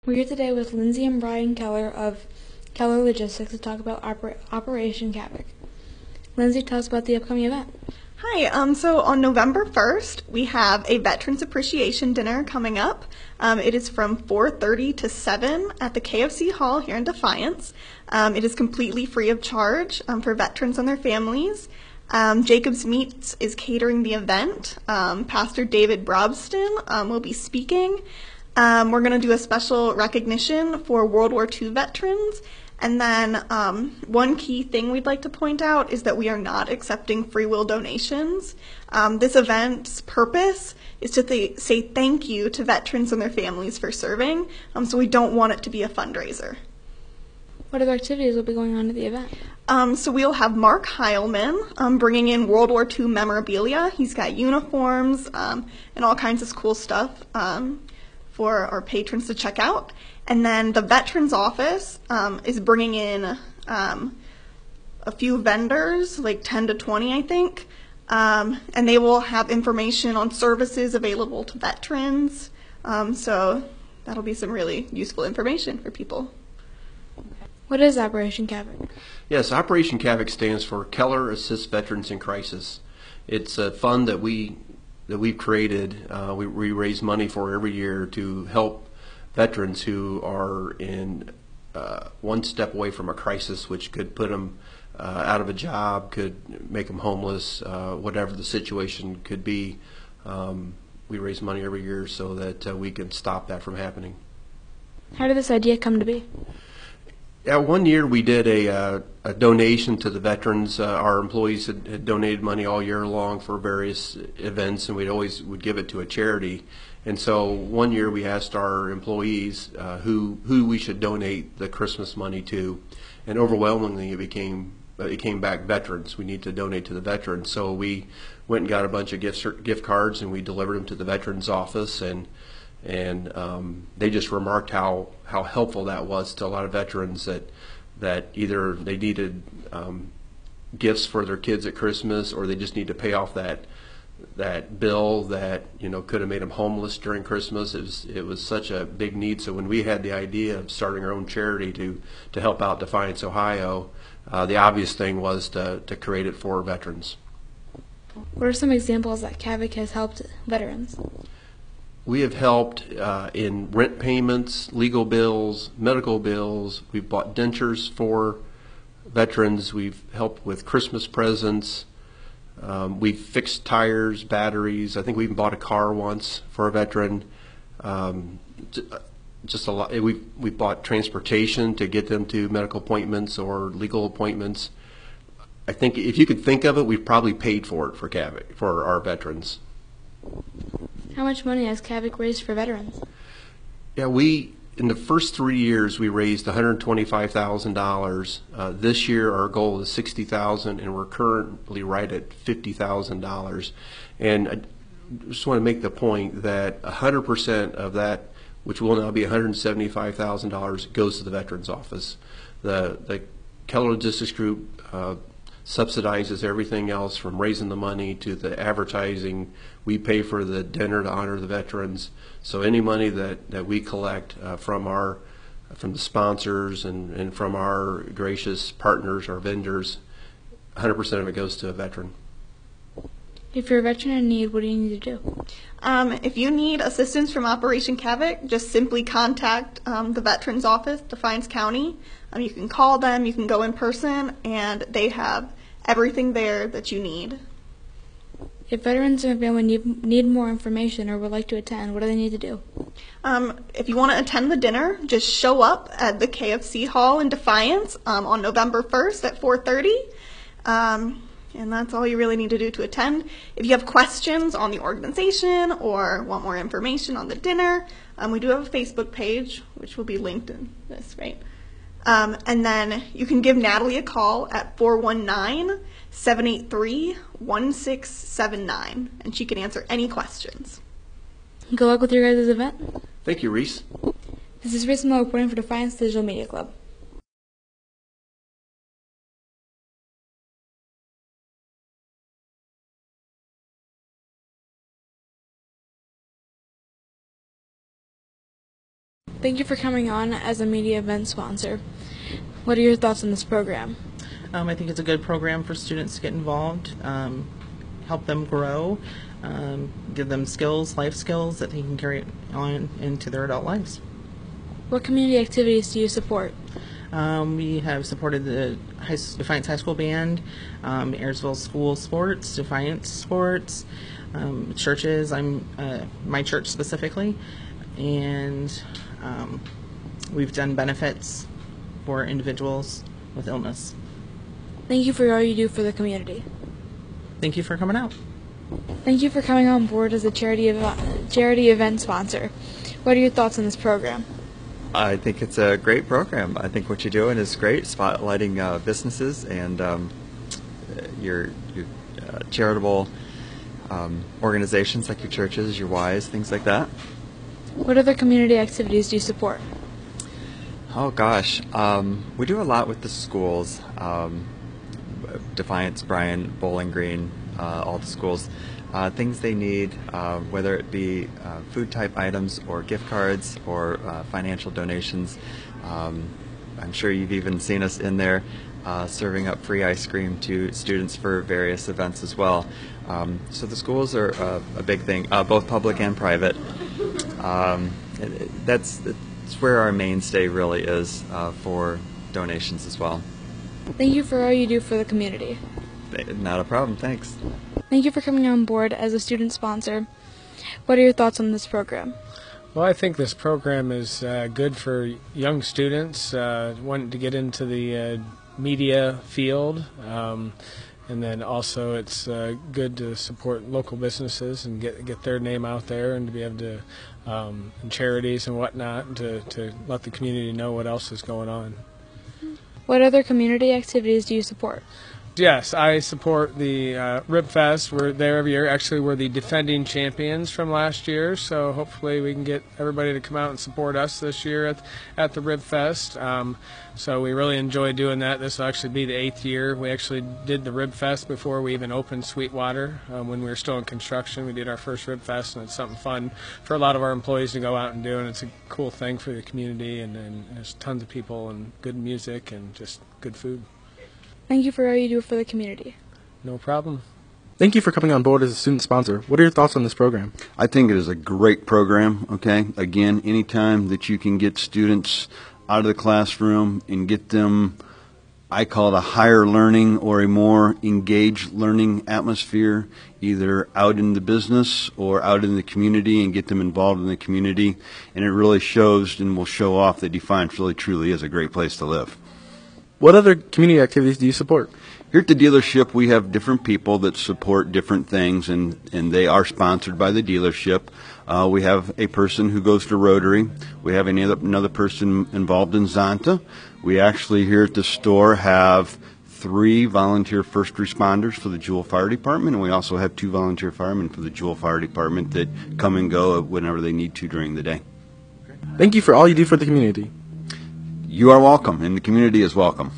We're here today with Lindsay and Brian Keller of Keller Logistics to talk about Operation Kavik. Lindsay, tell us about the upcoming event. Hi, so on November 1st, we have a Veterans Appreciation Dinner coming up. It is from 4:30 to 7 at the KFC Hall here in Defiance. It is completely free of charge for veterans and their families. Jacob's Meats is catering the event. Pastor David Brobston will be speaking. We're going to do a special recognition for World War II veterans. And then one key thing we'd like to point out is that we are not accepting free will donations. This event's purpose is to say thank you to veterans and their families for serving, so we don't want it to be a fundraiser. What other activities will be going on at the event? So we'll have Mark Heilman bringing in World War II memorabilia. He's got uniforms and all kinds of cool stuff for our patrons to check out. And then the Veterans Office is bringing in a few vendors, like 10 to 20, I think, and they will have information on services available to veterans. So that'll be some really useful information for people. What is Operation Kavik? Yes, Operation Kavik stands for Keller Assists Veterans in Crisis. It's a fund that we've created. We raise money for every year to help veterans who are in one step away from a crisis, which could put them out of a job, could make them homeless, whatever the situation could be. We raise money every year so that we can stop that from happening. How did this idea come to be? One year we did a donation to the veterans. Our employees had donated money all year long for various events, and would give it to a charity. And so one year we asked our employees who we should donate the Christmas money to, and overwhelmingly it came back veterans. We need to donate to the veterans. So we went and got a bunch of gift cards, and we delivered them to the Veterans Office, and they just remarked how helpful that was to a lot of veterans that either they needed gifts for their kids at Christmas, or they just need to pay off that bill that could have made them homeless during Christmas. It was such a big need. So when we had the idea of starting our own charity to help out Defiance, Ohio, the obvious thing was to create it for veterans. What are some examples that Kavik has helped veterans? We have helped in rent payments, legal bills, medical bills. We've bought dentures for veterans. We've helped with Christmas presents. We've fixed tires, batteries. I think we even bought a car once for a veteran. Just a lot. We've bought transportation to get them to medical appointments or legal appointments. I think if you could think of it, we've probably paid for it for Kavik, for our veterans. How much money has Kavik raised for veterans? Yeah, in the first 3 years we raised $125,000. This year our goal is $60,000, and we're currently right at $50,000. And I just want to make the point that 100% of that, which will now be $175,000, goes to the Veterans Office. The Keller Logistics Group subsidizes everything else, from raising the money to the advertising. We pay for the dinner to honor the veterans. So any money that we collect from the sponsors and from our gracious partners, our vendors, 100% of it goes to a veteran. If you're a veteran in need, what do you need to do? If you need assistance from Operation Kavik, just simply contact the Veterans Office, Defiance County. You can call them, you can go in person, and they have everything there that you need. If veterans and family need more information or would like to attend, what do they need to do? If you want to attend the dinner, just show up at the KFC Hall in Defiance on November 1st at 4:30. And that's all you really need to do to attend. If you have questions on the organization or want more information on the dinner, we do have a Facebook page, which will be linked in this, right? And then you can give Natalie a call at 419-783-1679, and she can answer any questions. Good luck with your guys' event. Thank you, Reese. This is Reese Moore reporting for Defiance Digital Media Club. Thank you for coming on as a media event sponsor. What are your thoughts on this program? I think it's a good program for students to get involved, help them grow, give them skills, life skills that they can carry on into their adult lives. What community activities do you support? We have supported the Defiance High School Band, Ayersville School Sports, Defiance Sports, churches, my church specifically, and we've done benefits for individuals with illness. Thank you for all you do for the community. Thank you for coming out. Thank you for coming on board as a charity event sponsor. What are your thoughts on this program? I think it's a great program. I think what you're doing is great, spotlighting businesses and your charitable organizations like your churches, your Ys, things like that. What other community activities do you support? Oh gosh, we do a lot with the schools, Defiance, Bryan, Bowling Green, all the schools. Things they need, whether it be food type items or gift cards or financial donations. I'm sure you've even seen us in there serving up free ice cream to students for various events as well. So the schools are a big thing, both public and private. That's where our mainstay really is for donations as well. Thank you for all you do for the community. Not a problem, thanks. Thank you for coming on board as a student sponsor. What are your thoughts on this program? Well, I think this program is good for young students wanting to get into the media field, and then also it's good to support local businesses and get their name out there, and to be able to and charities and whatnot to let the community know what else is going on. What other community activities do you support? Yes, I support the Rib Fest. We're there every year. Actually, we're the defending champions from last year, so hopefully we can get everybody to come out and support us this year at the Rib Fest. So we really enjoy doing that. This will actually be the 8th year. We actually did the Rib Fest before we even opened Sweetwater. When we were still in construction, we did our first Rib Fest, and it's something fun for a lot of our employees to go out and do, and it's a cool thing for the community, and there's tons of people and good music and just good food. Thank you for all you do for the community. No problem. Thank you for coming on board as a student sponsor. What are your thoughts on this program? I think it is a great program, okay? Again, anytime that you can get students out of the classroom and get them, I call it a higher learning or a more engaged learning atmosphere, either out in the business or out in the community, and get them involved in the community. And it really shows and will show off that Defiance really truly is a great place to live. What other community activities do you support? Here at the dealership, we have different people that support different things, and they are sponsored by the dealership. We have a person who goes to Rotary. We have another person involved in Zonta. We actually here at the store have 3 volunteer first responders for the Jewell Fire Department, and we also have 2 volunteer firemen for the Jewell Fire Department that come and go whenever they need to during the day. Thank you for all you do for the community. You are welcome, and the community is welcome.